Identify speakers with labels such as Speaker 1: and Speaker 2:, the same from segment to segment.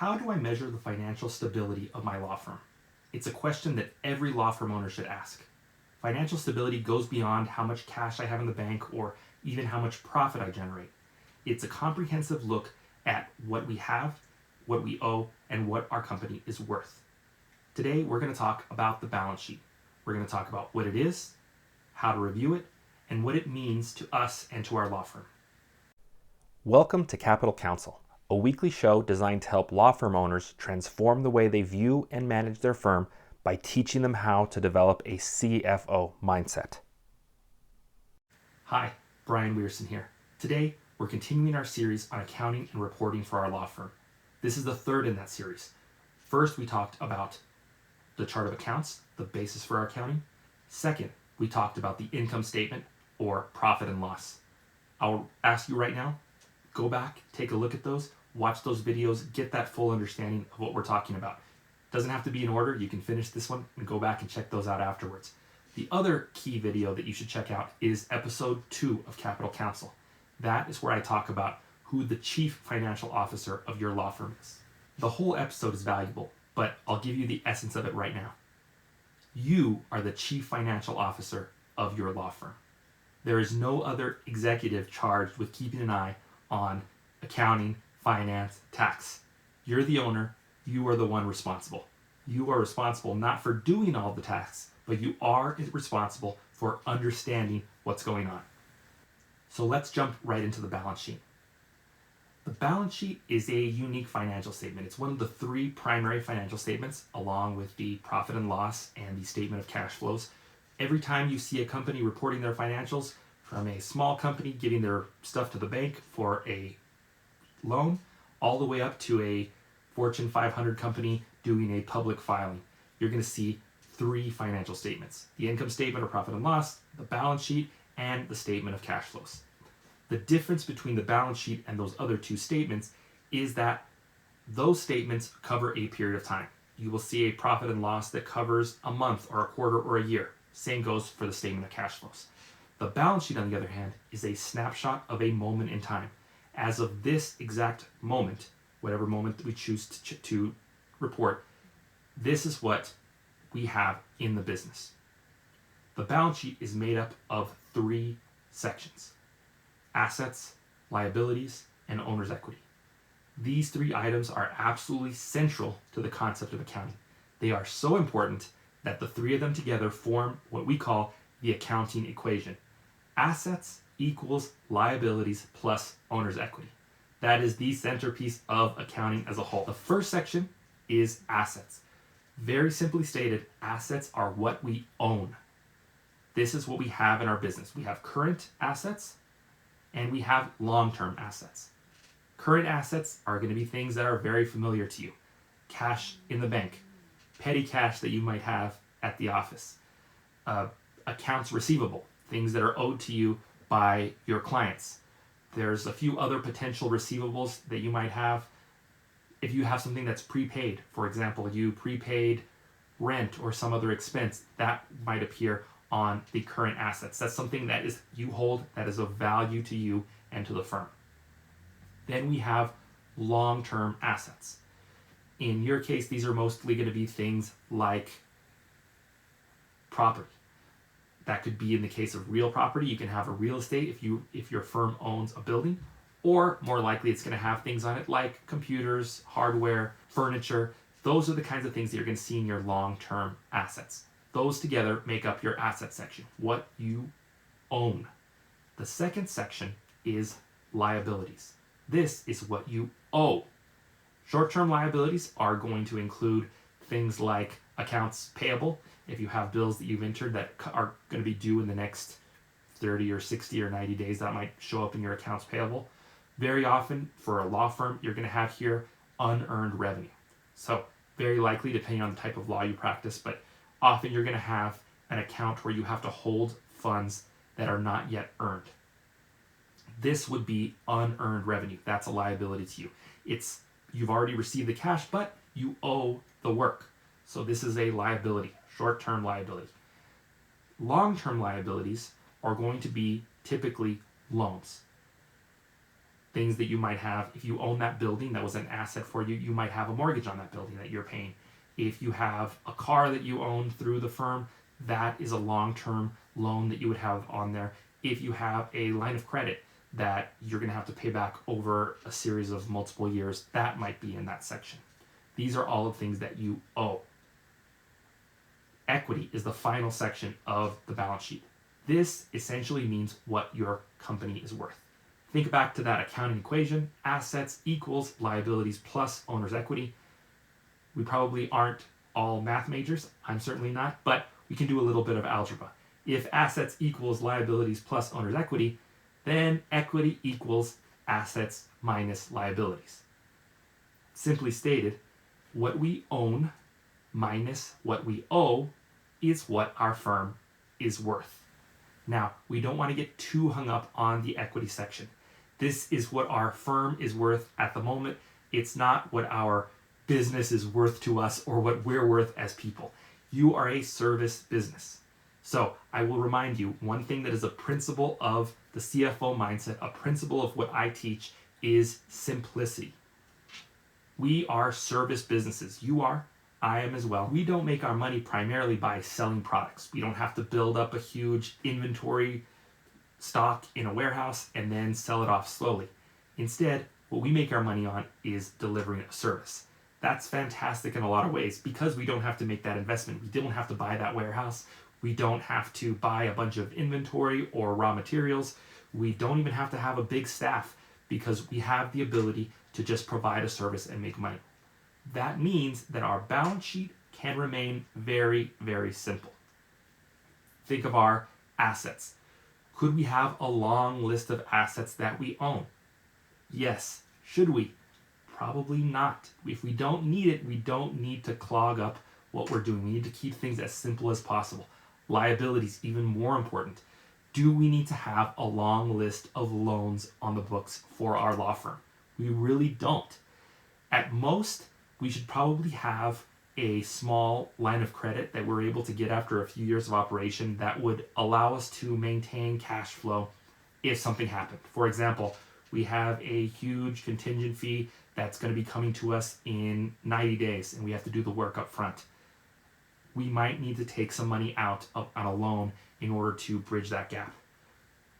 Speaker 1: How do I measure the financial stability of my law firm? It's a question that every law firm owner should ask. Financial stability goes beyond how much cash I have in the bank or even how much profit I generate. It's a comprehensive look at what we have, what we owe, and what our company is worth. Today, we're going to talk about the balance sheet. We're going to talk about what it is, how to review it, and what it means to us and to our law firm.
Speaker 2: Welcome to Capital Counsel, a weekly show designed to help law firm owners transform the way they view and manage their firm by teaching them how to develop a CFO mindset.
Speaker 1: Hi, Brian Weirson here. Today, we're continuing our series on accounting and reporting for our law firm. This is the third in that series. First, we talked about the chart of accounts, the basis for our accounting. Second, we talked about the income statement or profit and loss. I'll ask you right now, go back, take a look at those, watch those videos, get that full understanding of what we're talking about. Doesn't have to be in order. You can finish this one and go back and check those out afterwards. The other key video that you should check out is episode 2 of Capital Counsel. That is where I talk about who the chief financial officer of your law firm is. The whole episode is valuable, but I'll give you the essence of it right now. You are the chief financial officer of your law firm. There is no other executive charged with keeping an eye on accounting, finance, tax. You're the owner. You are the one responsible. You are responsible not for doing all the tasks, but you are responsible for understanding what's going on. So let's jump right into the balance sheet. The balance sheet is a unique financial statement. It's one of the 3 primary financial statements, along with the profit and loss and the statement of cash flows. Every time you see a company reporting their financials, from a small company giving their stuff to the bank for a loan, all the way up to a Fortune 500 company doing a public filing, you're going to see 3 financial statements: the income statement or profit and loss, the balance sheet, and the statement of cash flows. The difference between the balance sheet and those other 2 statements is that those statements cover a period of time. You will see a profit and loss that covers a month or a quarter or a year. Same goes for the statement of cash flows. The balance sheet, on the other hand, is a snapshot of a moment in time. As of this exact moment, whatever moment that we choose to report, this is what we have in the business. The balance sheet is made up of 3 sections: assets, liabilities, and owner's equity. These 3 items are absolutely central to the concept of accounting. They are so important that the 3 of them together form what we call the accounting equation. Assets equals liabilities plus owner's equity. That is the centerpiece of accounting as a whole. The first section is assets. Very simply stated, assets are what we own. This is what we have in our business. We have current assets and we have long-term assets. Current assets are going to be things that are very familiar to you. Cash in the bank, petty cash that you might have at the office, accounts receivable, things that are owed to you by your clients. There's a few other potential receivables that you might have. If you have something that's prepaid, for example, you prepaid rent or some other expense, that might appear on the current assets. That's something that is you hold that is of value to you and to the firm. Then we have long-term assets. In your case, these are mostly going to be things like property. That could be in the case of real property. You can have a real estate if your firm owns a building, or more likely it's going to have things on it like computers, hardware, furniture. Those are the kinds of things that you're going to see in your long-term assets. Those together make up your asset section, what you own. The second section is liabilities. This is what you owe. Short-term liabilities are going to include things like accounts payable. If you have bills that you've entered that are going to be due in the next 30 or 60 or 90 days, that might show up in your accounts payable. Very often for a law firm, you're going to have here unearned revenue. So very likely, depending on the type of law you practice, but often you're going to have an account where you have to hold funds that are not yet earned. This would be unearned revenue. That's a liability to you. You've already received the cash, but you owe the work. So this is a liability, short-term liability. Long-term liabilities are going to be typically loans. things that you might have. If you own that building that was an asset for you, you might have a mortgage on that building that you're paying. If you have a car that you own through the firm, that is a long-term loan that you would have on there. If you have a line of credit that you're going to have to pay back over a series of multiple years, that might be in that section. These are all of things that you owe. Equity is the final section of the balance sheet. This essentially means what your company is worth. Think back to that accounting equation. Assets equals liabilities plus owner's equity. We probably aren't all math majors. I'm certainly not, but we can do a little bit of algebra. If assets equals liabilities plus owner's equity, then equity equals assets minus liabilities. Simply stated, what we own minus what we owe is what our firm is worth. Now, we don't want to get too hung up on the equity section. This is what our firm is worth at the moment. It's not what our business is worth to us or what we're worth as people. You are a service business. So I will remind you, one thing that is a principle of the CFO mindset, a principle of what I teach, is simplicity. We are service businesses. You are, I am as well. We don't make our money primarily by selling products. We don't have to build up a huge inventory stock in a warehouse and then sell it off slowly. Instead, what we make our money on is delivering a service. That's fantastic in a lot of ways because we don't have to make that investment. We don't have to buy that warehouse. We don't have to buy a bunch of inventory or raw materials. We don't even have to have a big staff because we have the ability to just provide a service and make money. That means that our balance sheet can remain very, very simple. Think of our assets. Could we have a long list of assets that we own? Yes. Should we? Probably not. If we don't need it, we don't need to clog up what we're doing. We need to keep things as simple as possible. Liabilities, even more important. Do we need to have a long list of loans on the books for our law firm? We really don't. At most, we should probably have a small line of credit that we're able to get after a few years of operation that would allow us to maintain cash flow if something happened. For example, we have a huge contingent fee that's going to be coming to us in 90 days and we have to do the work up front. We might need to take some money out on a loan in order to bridge that gap.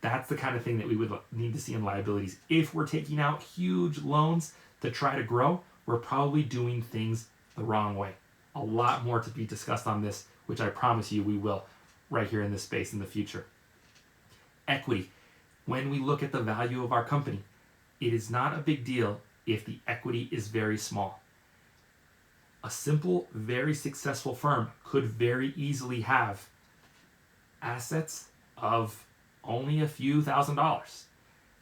Speaker 1: That's the kind of thing that we would need to see in liabilities. If we're taking out huge loans to try to grow, we're probably doing things the wrong way. A lot more to be discussed on this, which I promise you we will right here in this space in the future. Equity. When we look at the value of our company, it is not a big deal if the equity is very small. A simple, very successful firm could very easily have assets of only a few $1,000s,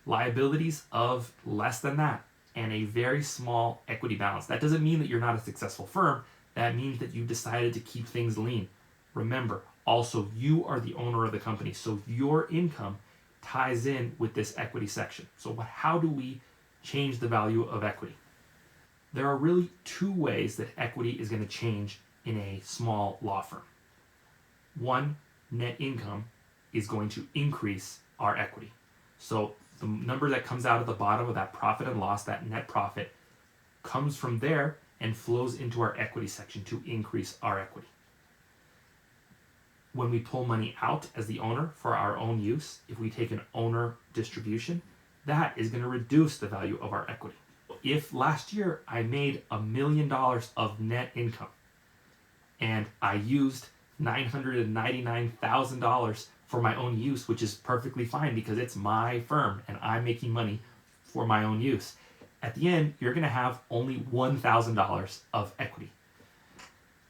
Speaker 1: liabilities of less than that, and a very small equity balance. That doesn't mean that you're not a successful firm. That means that you decided to keep things lean. Remember, also, you are the owner of the company, so your income ties in with this equity section. So how do we change the value of equity? There are really two ways that equity is going to change in a small law firm. One, net income is going to increase our equity. So the number that comes out of the bottom of that profit and loss, that net profit, comes from there and flows into our equity section to increase our equity. When we pull money out as the owner for our own use, if we take an owner distribution, that is going to reduce the value of our equity. If last year I made $1 million of net income and I used $999,000 for my own use, which is perfectly fine because it's my firm and I'm making money for my own use. At the end, you're going to have only $1,000 of equity.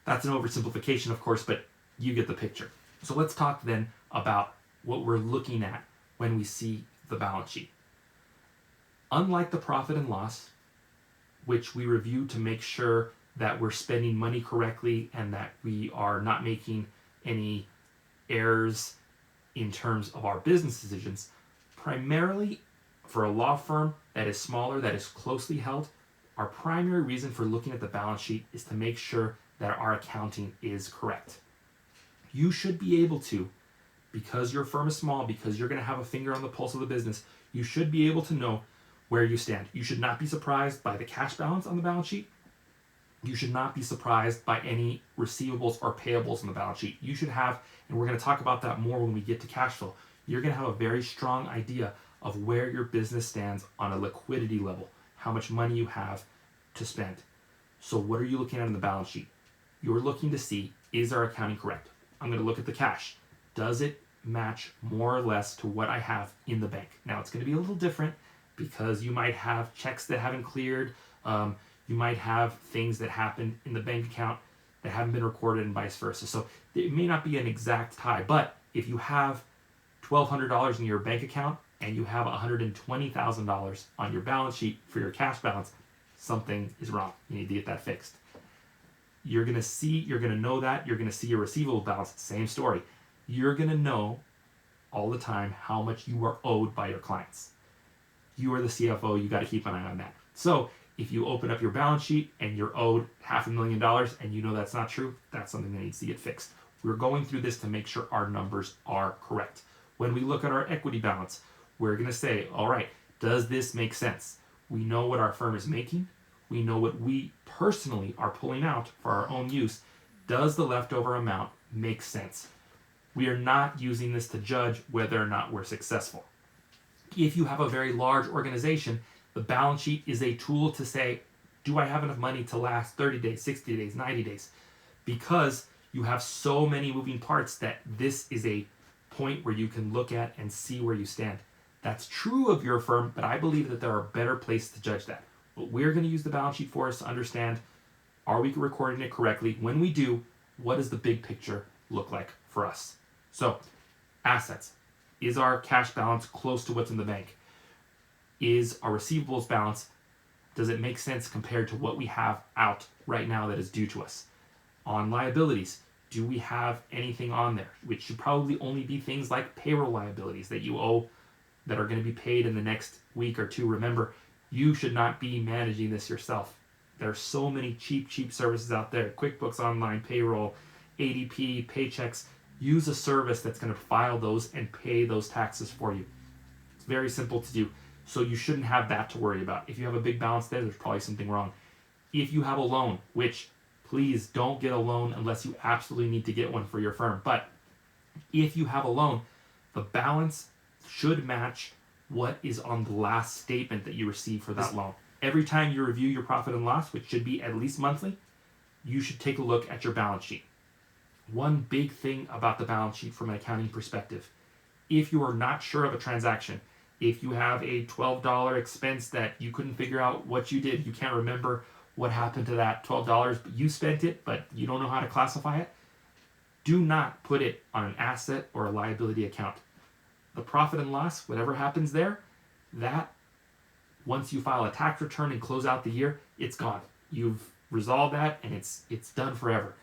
Speaker 1: That's an oversimplification, of course, but you get the picture. So let's talk then about what we're looking at when we see the balance sheet. Unlike the profit and loss, which we review to make sure that we're spending money correctly and that we are not making any errors in terms of our business decisions, primarily for a law firm that is smaller, that is closely held, our primary reason for looking at the balance sheet is to make sure that our accounting is correct. You should be able to, because your firm is small, because you're going to have a finger on the pulse of the business, you should be able to know where you stand. You should not be surprised by the cash balance on the balance sheet. You should not be surprised by any receivables or payables on the balance sheet. You should have, and we're going to talk about that more when we get to cash flow, you're going to have a very strong idea of where your business stands on a liquidity level, how much money you have to spend. So what are you looking at in the balance sheet? You're looking to see, is our accounting correct? I'm going to look at the cash. Does it match more or less to what I have in the bank? Now it's going to be a little different because you might have checks that haven't cleared. You might have things that happen in the bank account that haven't been recorded and vice versa. So it may not be an exact tie, but if you have $1,200 in your bank account and you have $120,000 on your balance sheet for your cash balance, something is wrong. You need to get that fixed. You're going to know that. You're going to see your receivable balance, same story. You're going to know all the time how much you are owed by your clients. You are the CFO, you got to keep an eye on that. So if you open up your balance sheet and you're owed $500,000 and you know that's not true, that's something that needs to get fixed. We're going through this to make sure our numbers are correct. When we look at our equity balance, we're going to say, all right, does this make sense? We know what our firm is making. We know what we personally are pulling out for our own use. Does the leftover amount make sense? We are not using this to judge whether or not we're successful. If you have a very large organization, the balance sheet is a tool to say, do I have enough money to last 30 days, 60 days, 90 days? Because you have so many moving parts that this is a point where you can look at and see where you stand. That's true of your firm, but I believe that there are better places to judge that. What we're going to use the balance sheet for is to understand, are we recording it correctly? When we do, what does the big picture look like for us? So, assets. Is our cash balance close to what's in the bank? Is our receivables balance, does it make sense compared to what we have out right now that is due to us? On liabilities, do we have anything on there? Which should probably only be things like payroll liabilities that you owe that are going to be paid in the next week or two. Remember, you should not be managing this yourself. There are so many cheap services out there. QuickBooks Online, Payroll, ADP, Paychecks. Use a service that's going to file those and pay those taxes for you. It's very simple to do. So you shouldn't have that to worry about. If you have a big balance there, there's probably something wrong. If you have a loan, which please don't get a loan unless you absolutely need to get one for your firm. But if you have a loan, the balance should match what is on the last statement that you receive for that loan. Every time you review your profit and loss, which should be at least monthly, you should take a look at your balance sheet. One big thing about the balance sheet from an accounting perspective, if you are not sure of a transaction, if you have a $12 expense that you couldn't figure out what you did, you can't remember what happened to that $12, but you spent it, but you don't know how to classify it, do not put it on an asset or a liability account. The profit and loss, whatever happens there, that once you file a tax return and close out the year, it's gone. You've resolved that and it's done forever.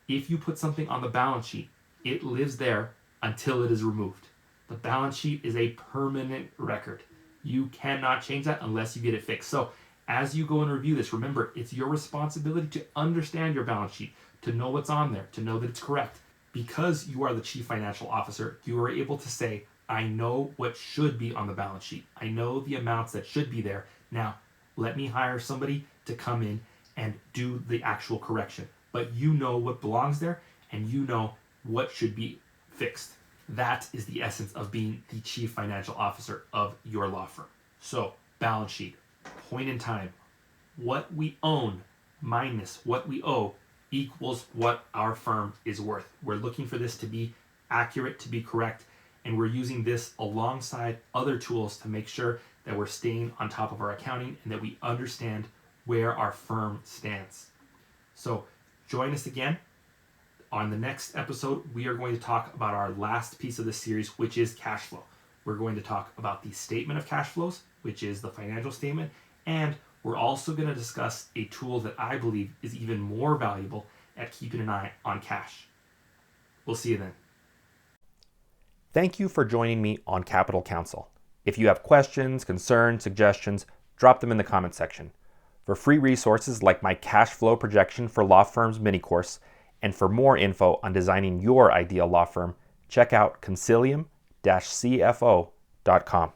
Speaker 1: If you put something on the balance sheet, it lives there until it is removed. The balance sheet is a permanent record. You cannot change that unless you get it fixed. So as you go and review this, remember, it's your responsibility to understand your balance sheet, to know what's on there, to know that it's correct. Because you are the chief financial officer, you are able to say, I know what should be on the balance sheet. I know the amounts that should be there. Now, let me hire somebody to come in and do the actual correction. But you know what belongs there, and you know what should be fixed. That is the essence of being the chief financial officer of your law firm. So, balance sheet, point in time, what we own minus what we owe equals what our firm is worth. We're looking for this to be accurate, to be correct, and we're using this alongside other tools to make sure that we're staying on top of our accounting and that we understand where our firm stands. So join us again. On the next episode, we are going to talk about our last piece of this series, which is cash flow. We're going to talk about the statement of cash flows, which is the financial statement, and we're also going to discuss a tool that I believe is even more valuable at keeping an eye on cash. We'll see you then.
Speaker 2: Thank you for joining me on Capital Counsel. If you have questions, concerns, suggestions, drop them in the comment section. For free resources like my cash flow projection for law firms mini course, and for more info on designing your ideal law firm, check out consilium-cfo.com.